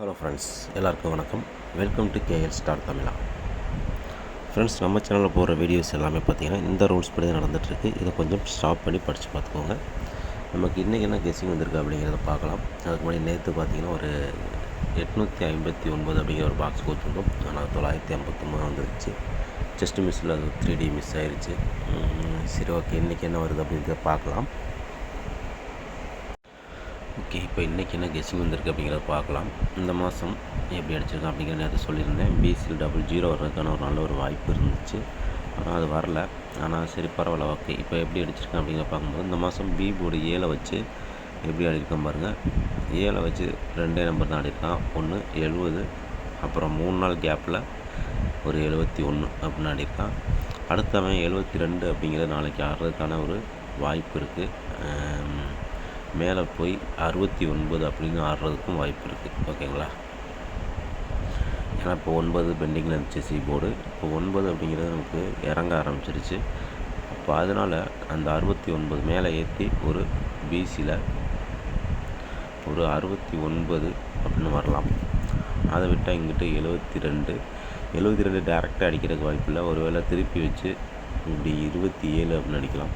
Hello friends, எல்லாருக்கும் வணக்கம். Welcome to KL star Tamizha. Friends, நம்ம சேனலில் போகிற வீடியோஸ் எல்லாமே பார்த்திங்கன்னா இந்த ரூல்ஸ் படி தான் நடந்துகிட்ருக்கு. இதை கொஞ்சம் ஸ்டாப் பண்ணி படித்து பார்த்துக்கோங்க. நமக்கு இன்றைக்கி என்ன கெஸ்ஸிங் வந்திருக்கு அப்படிங்கிறத பார்க்கலாம். அதுக்கு முன்னாடி நேற்று பார்த்திங்கன்னா ஒரு 859 அப்படிங்கிற ஒரு பாக்ஸ் கொடுத்துருந்தோம். ஆனால் 959 வந்துருச்சு. ஜஸ்ட் மிஸ்ஸில் அது 3D மிஸ் ஆயிடுச்சு. சரி, ஓகே, இன்றைக்கி என்ன வருது அப்படிங்கிறத பார்க்கலாம். ஓகே, இப்போ இன்றைக்கி என்ன கெஸ்ஸிங் வந்திருக்கு அப்படிங்கிறத பார்க்கலாம். இந்த மாதம் எப்படி அடிச்சிருக்கேன் அப்படிங்கிற நேரத்தை சொல்லியிருந்தேன். பிசியில் 00 வர்றதுக்கான ஒரு நல்ல ஒரு வாய்ப்பு இருந்துச்சு. ஆனால் அது வரல. ஆனால் சரி, பரவாயில்ல, ஓகே. இப்போ எப்படி அடிச்சிருக்கேன் அப்படிங்கிற பார்க்கும்போது இந்த மாதம் பி போர்டு 7 வச்சு எப்படி அடியிருக்கேன் பாருங்கள். 7 வச்சு 2 நம்பர் தான் அடியிருக்கான். ஒன்று 70, அப்புறம் 3 நாள் கேப்பில் ஒரு 71 அப்படின்னு அடியிருக்கான். அடுத்தவன் 72 அப்படிங்கிறது நாளைக்கு ஆடுறதுக்கான ஒரு வாய்ப்பு இருக்குது. மேலே போய் 69 அப்படின்னு ஆடுறதுக்கும் வாய்ப்பு இருக்குது. ஓகேங்களா? ஏன்னா இப்போ 9 பெண்டிங்கில் இருந்துச்சு சி போர்டு. இப்போ 9 அப்படிங்கிறது நமக்கு இறங்க ஆரம்பிச்சிருச்சு. அப்போ அதனால் அந்த 69 மேலே ஏற்றி ஒரு பிசியில் ஒரு 69 அப்படின்னு வரலாம். அதை விட்டால் இங்கிட்ட 72 டேரெக்டாக அடிக்கிறதுக்கு வாய்ப்பு இல்லை. ஒரு வேளை திருப்பி வச்சு இப்படி 27 அப்படின்னு அடிக்கலாம்.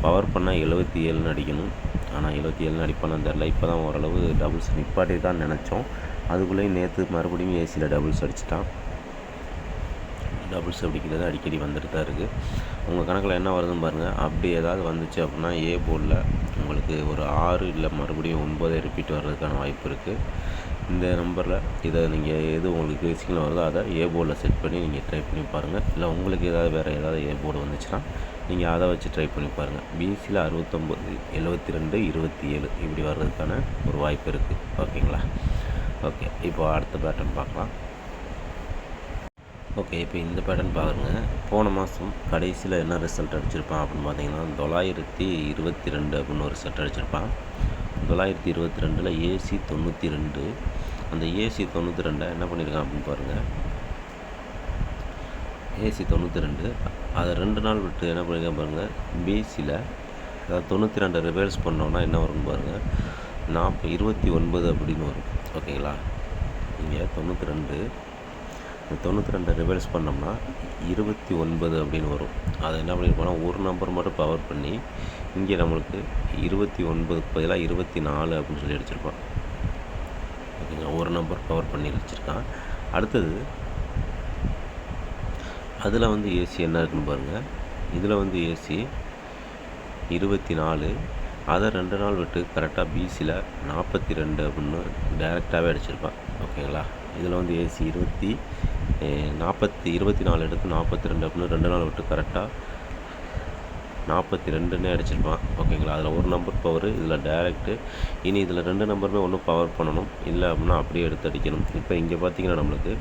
பவர் பண்ணால் 77ன்னு அடிக்கணும். ஆனால் 77ன்னு அடிப்பான்னு தெரில. இப்போ தான் ஓரளவு டபுள்ஸ் நிப்பாட்டி தான் நினச்சோம். அதுக்குள்ளேயும் நேற்று மறுபடியும் ஏசியில் டபுள்ஸ் அடிச்சிட்டான். டபுள்ஸ் அடிக்கிறது அடிக்கடி வந்துட்டு தான் இருக்குது. உங்கள் கணக்கில் என்ன வருதுன்னு பாருங்கள். அப்படி ஏதாவது வந்துச்சு அப்படின்னா ஏ போர்டில் உங்களுக்கு ஒரு 6 இல்லை மறுபடியும் 9 ரிப்பீட் வர்றதுக்கான வாய்ப்பு இருக்குது. இந்த நம்பரில் இதை நீங்கள் எது உங்களுக்கு சிக்னல் வருதோ அதை ஏ போர்டில் செட் பண்ணி நீங்கள் ட்ரை பண்ணி பாருங்கள். இல்லை உங்களுக்கு ஏதாவது வேறு ஏதாவது ஏ போர்டு வந்துச்சுன்னா நீங்கள் அதை வச்சு ட்ரை பண்ணி பாருங்கள். பிசியில் 69, 72, 27 இப்படி வர்றதுக்கான ஒரு வாய்ப்பு இருக்குது. ஓகேங்களா? ஓகே, இப்போ அடுத்த பேட்டர்ன் பார்க்கலாம். ஓகே, இப்போ இந்த பேட்டர்ன் பாருங்கள். போன மாதம் கடைசியில் என்ன ரிசல்ட் அடிச்சிருப்பான் அப்படின்னு பார்த்தீங்கன்னா 922 அப்படின்னு ஒரு செட் அடிச்சிருப்பான். 922 ஏசி 92. அந்த ஏசி 92 என்ன பண்ணியிருக்கான் அப்படின்னு பாருங்கள். ஏசி 92 அதை 2 நாள் விட்டு என்ன பண்ணியிருக்கான் பாருங்கள். பிசியில் அதாவது 92 ரிவர்ஸ் பண்ணோன்னா என்ன வரும்னு பாருங்கள். 29 அப்படின்னு வரும். ஓகேங்களா? இங்கே 92 ரிவர்ஸ் பண்ணோம்னா 29 அப்படின்னு வரும். அதை என்ன பண்ணியிருப்போம்னா ஒரு நம்பர் மட்டும் பவர் பண்ணி இங்கே நம்மளுக்கு 29க்கு பதிலாக 24 அப்படின்னு சொல்லி அடிச்சிருப்பான். ஓகேங்களா? ஒரு நம்பர் பவர் பண்ணி அடிச்சிருக்கான். அடுத்தது அதில் வந்து ஏசி என்ன இருக்குன்னு பாருங்கள். இதில் வந்து ஏசி 24, அதை 2 நாள் விட்டு கரெக்டாக பிசியில் 42 அப்படின்னு டைரெக்டாகவே அடிச்சிருப்பான். ஓகேங்களா? இதில் வந்து ஏசி 24 எடுத்து 42 அப்படின்னு 2 நாள் விட்டு கரெக்டாக 42ன்னே அடிச்சிருப்பான். ஓகேங்களா? அதில் ஒரு நம்பர் பவர், இதில் டைரெக்டு. இனி இதில் 2 நம்பருமே ஒன்று பவர் பண்ணணும். இல்லை அப்படின்னா அப்படியே எடுத்து அடிக்கணும். இப்போ இங்கே பார்த்தீங்கன்னா நம்மளுக்கு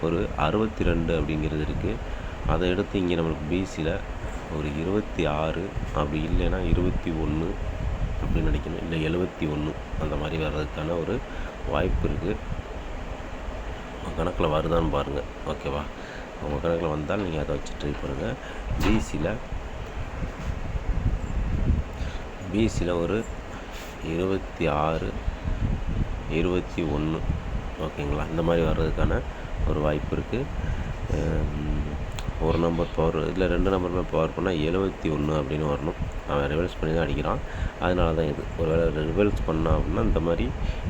ஒரு 62 அப்படிங்கிறது இருக்குது. அதை எடுத்து இங்கே நம்மளுக்கு பிசியில் ஒரு 26 அப்படி இல்லைன்னா 21 அப்படின்னு நினைக்கணும். இல்லை 71 அந்த மாதிரி வர்றதுக்கான ஒரு வாய்ப்பு இருக்குது. உங்கள் கணக்கில் வருதான்னு பாருங்கள். ஓகேவா? உங்கள் கணக்கில் வந்தால் நீங்கள் அதை வச்சு ட்ரை பண்ணுங்கள். பிசியில் ஒரு 26, 21 ஓகேங்களா? இந்த மாதிரி வர்றதுக்கான ஒரு வாய்ப்பு இருக்குது. ஒரு நம்பர் பவர், இதில் 2 நம்பருமே பவர் பண்ணால் 71 அப்படின்னு வரணும். அவன் ரிவர்ஸ் பண்ணி தான் அடிக்கிறான். அதனால தான் இது. ஒரு வேளை ரிவர்ஸ் பண்ணான் அப்படின்னா இந்த மாதிரி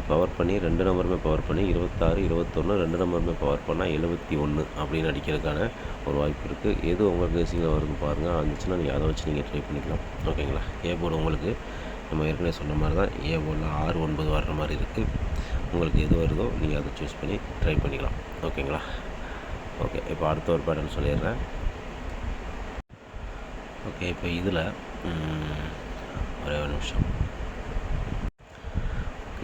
பவர் பண்ணி 2 நம்பருமே பவர் பண்ணி 26, 21, 2 நம்பருமே பவர் பண்ணால் 71 அப்படின்னு அடிக்கிறதுக்கான ஒரு வாய்ப்பு இருக்குது. எது உங்கள் கேசிங்கில் வருதுன்னு பாருங்கள். வந்துச்சுன்னா நீங்கள் அதை வச்சு நீங்கள் ட்ரை பண்ணிக்கலாம். ஓகேங்களா? ஏ போர்டு உங்களுக்கு நம்ம ஏற்கனவே சொன்ன மாதிரி தான் ஏ போர்டில் 6, 9 வர்ற மாதிரி இருக்குது. உங்களுக்கு எது வருதோ நீங்கள் அதை சூஸ் பண்ணி ட்ரை பண்ணிக்கலாம். ஓகேங்களா? ஓகே, இப்போ அடுத்த ஒரு பேட்டர்ன் சொல்லிடுறேன். ஓகே, இப்போ இதில் ஒரே ஒரு நிமிஷம்.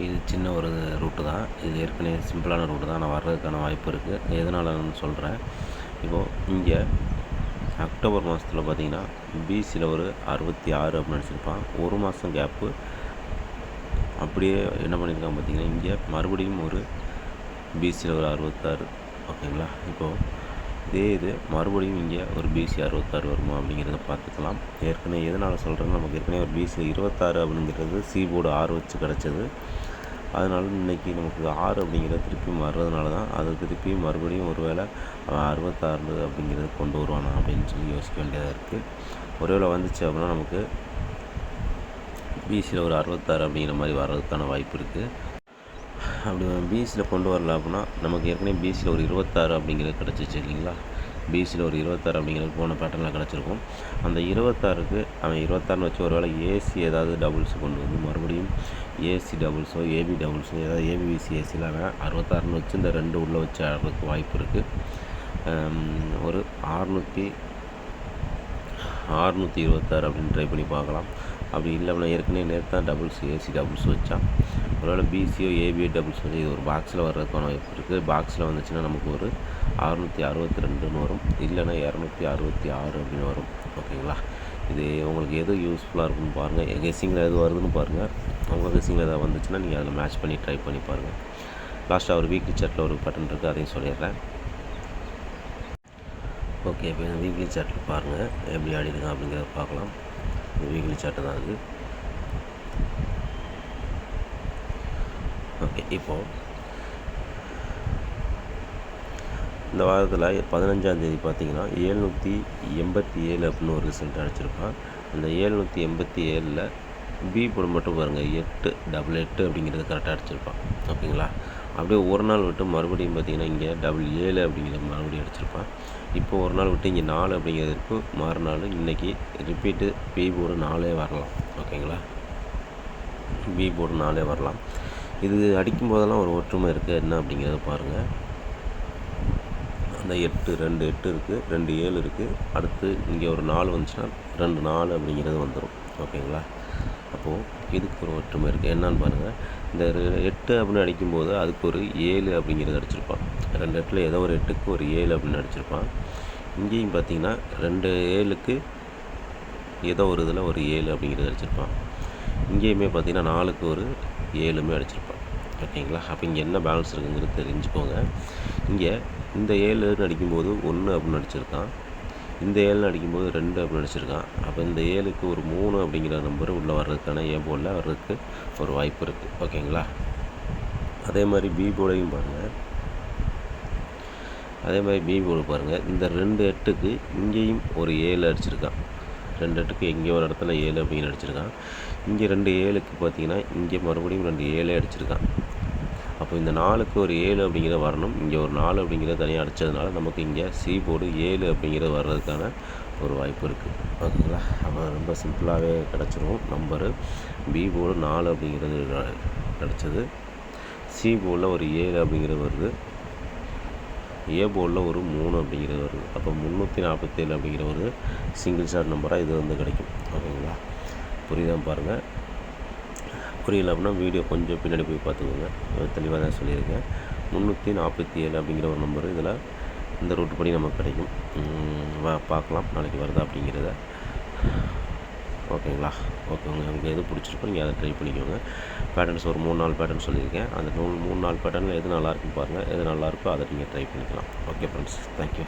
இது சின்ன ஒரு ரூட்டு தான். இது ஏற்கனவே சிம்பிளான ரூட்டு தான். நான் வர்றதுக்கான வாய்ப்பு இருக்குது. எதனாலன்னு சொல்கிறேன். இப்போது இங்கே அக்டோபர் மாதத்தில் பார்த்தீங்கன்னா பிசியில் ஒரு 66 அப்படின்னு அடிச்சிருப்பான். ஒரு மாதம் கேப்பு. அப்படியே என்ன பண்ணியிருக்கான் பார்த்தீங்கன்னா இங்கே மறுபடியும் ஒரு பிசியில் ஒரு 66. ஓகேங்களா? இப்போது இது மறுபடியும் இங்கே ஒரு பிசி 66 வருமா அப்படிங்கிறத பார்த்துக்கலாம். ஏற்கனவே எதனால் சொல்கிறேன்னா நமக்கு ஏற்கனவே ஒரு பிசியில் 26 அப்படிங்கிறது சி போர்டு 6 வச்சு கிடச்சது. அதனால இன்றைக்கி நமக்கு 6 அப்படிங்கிறது திருப்பியும் வர்றதுனால தான் அது திருப்பியும் மறுபடியும் ஒரு வேளை 66 அப்படிங்கிறது கொண்டு வருவானா அப்படின்னு சொல்லி யோசிக்க வேண்டியதாக இருக்குது. ஒருவேளை வந்துச்சு அப்படின்னா நமக்கு பிசியில் ஒரு 66 அப்படிங்கிற மாதிரி வர்றதுக்கான வாய்ப்பு இருக்குது. அப்படி பிசியில் கொண்டு வரல அப்படின்னா நமக்கு ஏற்கனவே பிசியில் ஒரு 26 அப்படிங்கிறது கிடச்சிச்சு இல்லைங்களா. பிசியில் ஒரு 26 அப்படிங்கிறது போன பேட்டர்னில் கிடச்சிருக்கும். அந்த 26க்கு அவன் 26ன்னு வச்சு ஒரு வேளை ஏசி ஏதாவது டபுள்ஸ் கொண்டு வந்து மறுபடியும் ஏசி டபுள்ஸோ ஏபி டபுள்ஸோ ஏதாவது ஏபிபிசி ஏசியில் அவன் 66ன்னு வச்சு இந்த 2 உள்ளே வச்சு ஆடுறதுக்கு வாய்ப்பு இருக்குது. ஒரு 626 அப்படின்னு ட்ரை பண்ணி பார்க்கலாம். அப்படி இல்லை அப்படின்னா ஏற்கனவே நேற்று தான் டபுள்ஸ் ஏசி டபுள்ஸ் வச்சான். ஒருவேளை பிசியோ ஏபிஓ டபுள்ஸ் வச்சு இது ஒரு பாக்ஸில் வர்றதுக்கான வாய்ப்பு இருக்குது. பாக்ஸில் வந்துச்சுன்னா நமக்கு ஒரு 662ன்னு வரும், இல்லைன்னா 266 அப்படின்னு வரும். ஓகேங்களா. இது உங்களுக்கு எது யூஸ்ஃபுல்லாக இருக்குன்னு பாருங்கள். கெஸ்ஸிங்கில் எது வருதுன்னு பாருங்கள். உங்கள் கெஸ்ஸிங்கில் எதாவது வந்துச்சுன்னா நீங்கள் அதில் மேட்ச் பண்ணி ட்ரை பண்ணி பாருங்கள். லாஸ்ட்டாக ஒரு வீக்லி சார்ட்டில் ஒரு பட்டன் இருக்குது, அதையும் சொல்லிடுறேன். ஓகே, இப்போ இந்த வீக்லி சார்ட்டில் பாருங்கள் எப்படி ஆடிடுங்க அப்படிங்கிறத பார்க்கலாம். இந்த வீக்லி சார்ட்டு தான் அது. ஓகே, இப்போது இந்த வாரத்தில் 15ஆந்தேதி பார்த்தீங்கன்னா 787 அப்படின்னு ஒரு ரிசல்ட் அடிச்சிருப்பான். அந்த 787ல் பி போர்டு மட்டும் பாருங்கள் 888 அப்படிங்கிறது கரெக்டாக அடிச்சிருப்பான். ஓகேங்களா. அப்படியே ஒரு நாள் விட்டு மறுபடியும் பார்த்தீங்கன்னா இங்கே 77 அப்படிங்கிறது மறுபடியும் அடிச்சிருப்பான். இப்போ ஒரு நாள் விட்டு இங்கே 4 அப்படிங்கிறதுக்கு மறுநாள் இன்றைக்கி ரிப்பீட்டு பி போர்டு 4 வரலாம். ஓகேங்களா. பி போர்டு 4 வரலாம். இது அடிக்கும்போதெல்லாம் ஒரு ஒற்றுமை இருக்குது. என்ன அப்படிங்கிறத பாருங்கள். அந்த 2 8 இருக்குது, 2 7 இருக்குது. அடுத்து இங்கே ஒரு 4 வந்துச்சுன்னா 2 4 அப்படிங்கிறது வந்துடும். ஓகேங்களா. அப்போது இதுக்கு ஒரு ஒற்றுமை இருக்குது. என்னன்னு பாருங்கள். இந்த 8 அப்படின்னு அடிக்கும்போது அதுக்கு ஒரு 7 அப்படிங்கிறது அடிச்சிருப்பான். 2 8ல் ஏதோ ஒரு 8க்கு ஒரு 7 அப்படின்னு அடிச்சிருப்பான். இங்கேயும் பார்த்தீங்கன்னா 2 7க்கு ஏதோ ஒரு இதில் ஒரு 7 அப்படிங்கிறது அடிச்சிருப்பான். இங்கேயுமே பார்த்தீங்கன்னா 4க்கு ஒரு 7மே அடிச்சிருப்பான். ஓகேங்களா. அப்போ இங்கே என்ன பேலன்ஸ் இருக்குங்கிறது தெரிஞ்சுக்கோங்க. இங்கே இந்த 7ன்னு அடிக்கும்போது 1 அப்படின்னு அடிச்சிருக்கான். இந்த 7ன்னு அடிக்கும்போது 2 அப்படின்னு அடிச்சிருக்கான். அப்போ இந்த 7க்கு ஒரு 3 அப்படிங்கிற நம்பர் உள்ளே வர்றதுக்கான ஏ போர்டில் வர்றதுக்கு ஒரு வாய்ப்பு இருக்குது. ஓகேங்களா. அதே மாதிரி பி போர்டையும் பாருங்கள். அதே மாதிரி பி போர்டு பாருங்கள். இந்த 2 8க்கு இங்கேயும் ஒரு 7 அடிச்சிருக்கான். 2 8க்கு இங்கே ஒரு இடத்துல 7 அப்படின்னு அடிச்சிருக்கான். இங்கே 2 7க்கு பார்த்தீங்கன்னா இங்கே மறுபடியும் 2 7 அடிச்சிருக்கான். அப்போ இந்த 4க்கு ஒரு 7 அப்படிங்கிறது வரணும். இங்கே ஒரு 4 அப்படிங்கிறத தனியாக அடித்ததுனால நமக்கு இங்கே சி போர்டு 7 அப்படிங்கிறது வர்றதுக்கான ஒரு வாய்ப்பு இருக்குது. ஓகேங்களா. அப்போ ரொம்ப சிம்பிளாகவே கிடச்சிரும் நம்பரு. பி போர்டு 4 அப்படிங்கிறது கிடச்சது. சி போர்டில் ஒரு 7 அப்படிங்கிறது வருது. ஏ போர்டில் ஒரு 3 அப்படிங்கிறது வருது. அப்போ 347 அப்படிங்கிற ஒரு சிங்கிள் ஷார்ட் நம்பராக இது வந்து கிடைக்கும். ஓகேங்களா. புரியுதான் பாருங்கள். புரியல அப்படின்னா வீடியோ கொஞ்சம் பின்னாடி போய் பார்த்துக்கோங்க. தெளிவாக தான் சொல்லியிருக்கேன். 347 அப்படிங்கிற ஒரு நம்பரு இதில் இந்த ரூட் படி நமக்கு கிடைக்கும். பார்க்கலாம் நாளைக்கு வருதா அப்படிங்கிறத. ஓகேங்களா. ஓகே, உங்களுக்கு எது பிடிச்சிருக்கோ நீங்கள் அதை ட்ரை பண்ணிக்கோங்க. பேட்டர்ன்ஸ் ஒரு 3-4 பேட்டர்ன் சொல்லியிருக்கேன். அந்த 3-4 பேட்டர்னில் எது நல்லாயிருக்குன்னு பாருங்கள். எது நல்லாயிருக்கோ அதை நீங்கள் ட்ரை பண்ணிக்கலாம். Okay friends, thank you.